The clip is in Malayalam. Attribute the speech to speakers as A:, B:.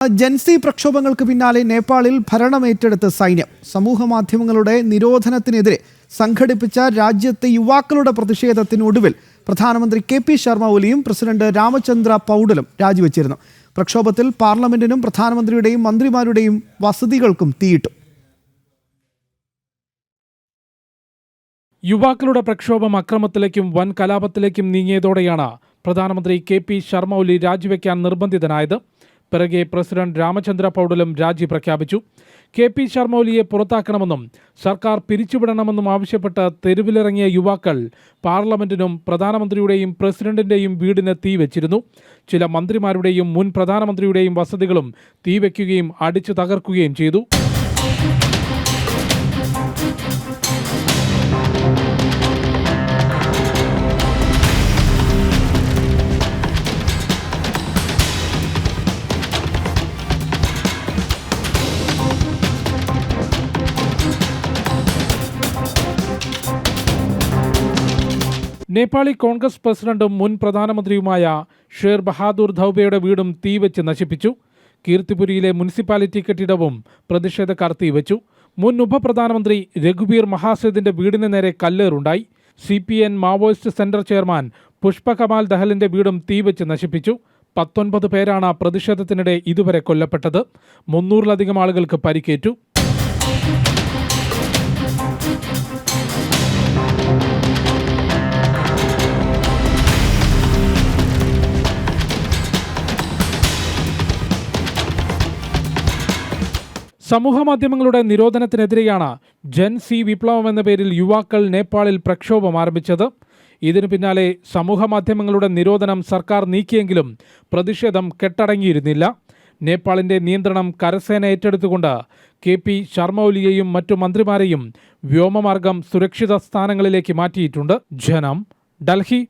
A: ജൻസി പ്രക്ഷോഭങ്ങൾക്ക് പിന്നാലെ നേപ്പാളിൽ ഭരണമേറ്റെടുത്ത സൈന്യം സമൂഹമാധ്യമങ്ങളുടെ നിരോധനത്തിനെതിരെ സംഘടിപ്പിച്ച രാജ്യത്തെ യുവാക്കളുടെ പ്രതിഷേധത്തിനൊടുവിൽ പ്രധാനമന്ത്രി കെ.പി. ശർമ്മ ഒലിയും പ്രസിഡന്റ് രാമചന്ദ്ര പൗഡലും രാജിവെച്ചിരുന്നു. പ്രക്ഷോഭത്തിൽ പാർലമെന്റിനും പ്രധാനമന്ത്രിയുടെയും മന്ത്രിമാരുടെയും വസതികൾക്കും തീയിട്ടു.
B: യുവാക്കളുടെ പ്രക്ഷോഭം അക്രമത്തിലേക്കും വൻ കലാപത്തിലേക്കും നീങ്ങിയതോടെയാണ് പ്രധാനമന്ത്രി കെ.പി. ശർമ്മ ഒലി രാജിവെക്കാൻ നിർബന്ധിതനായത്. പിറകെ പ്രസിഡന്റ് രാമചന്ദ്ര പൗഡലും രാജി പ്രഖ്യാപിച്ചു. കെ.പി. ശർമ്മ ഒലിയെ പുറത്താക്കണമെന്നും സർക്കാർ പിരിച്ചുവിടണമെന്നും ആവശ്യപ്പെട്ട് തെരുവിലിറങ്ങിയ യുവാക്കൾ പാർലമെന്റിനും പ്രധാനമന്ത്രിയുടെയും പ്രസിഡന്റിന്റെയും വീടിന് തീവെച്ചിരുന്നു. ചില മന്ത്രിമാരുടെയും മുൻ പ്രധാനമന്ത്രിയുടെയും വസതികളും തീവെക്കുകയും അടിച്ചു തകർക്കുകയും ചെയ്തു. നേപ്പാളി കോൺഗ്രസ് പ്രസിഡന്റും മുൻ പ്രധാനമന്ത്രിയുമായ ഷേർ ബഹാദൂർ ധൗബയുടെ വീടും തീവെച്ച് നശിപ്പിച്ചു. കീർത്തിപുരിയിലെ മുനിസിപ്പാലിറ്റി കെട്ടിടവും പ്രതിഷേധക്കാർ തീവെച്ചു. മുൻ ഉപപ്രധാനമന്ത്രി രഘുബീർ മഹാസേദിന്റെ വീടിന് നേരെ കല്ലേറുണ്ടായി. CPN Maoist centre chairman Pushpa Kamal ദഹലിന്റെ വീടും തീവെച്ച് നശിപ്പിച്ചു. 19 പേരാണ് പ്രതിഷേധത്തിനിടെ ഇതുവരെ കൊല്ലപ്പെട്ടത്. 300-ലധികം ആളുകൾക്ക് പരിക്കേറ്റു. സമൂഹമാധ്യമങ്ങളുടെ നിരോധനത്തിനെതിരെയാണ് ജൻസി വിപ്ലവം എന്ന പേരിൽ യുവാക്കൾ നേപ്പാളിൽ പ്രക്ഷോഭം ആരംഭിച്ചത്. ഇതിനു പിന്നാലെ സമൂഹമാധ്യമങ്ങളുടെ നിരോധനം സർക്കാർ നീക്കിയെങ്കിലും പ്രതിഷേധം കെട്ടടങ്ങിയിരുന്നില്ല. നേപ്പാളിന്റെ നിയന്ത്രണം കരസേന ഏറ്റെടുത്തുകൊണ്ട് കെ.പി. ശർമ്മ ഒലിയെയും മറ്റു മന്ത്രിമാരെയും വ്യോമമാർഗം സുരക്ഷിത സ്ഥാനങ്ങളിലേക്ക് മാറ്റിയിട്ടുണ്ട്. ജനം, ഡൽഹി.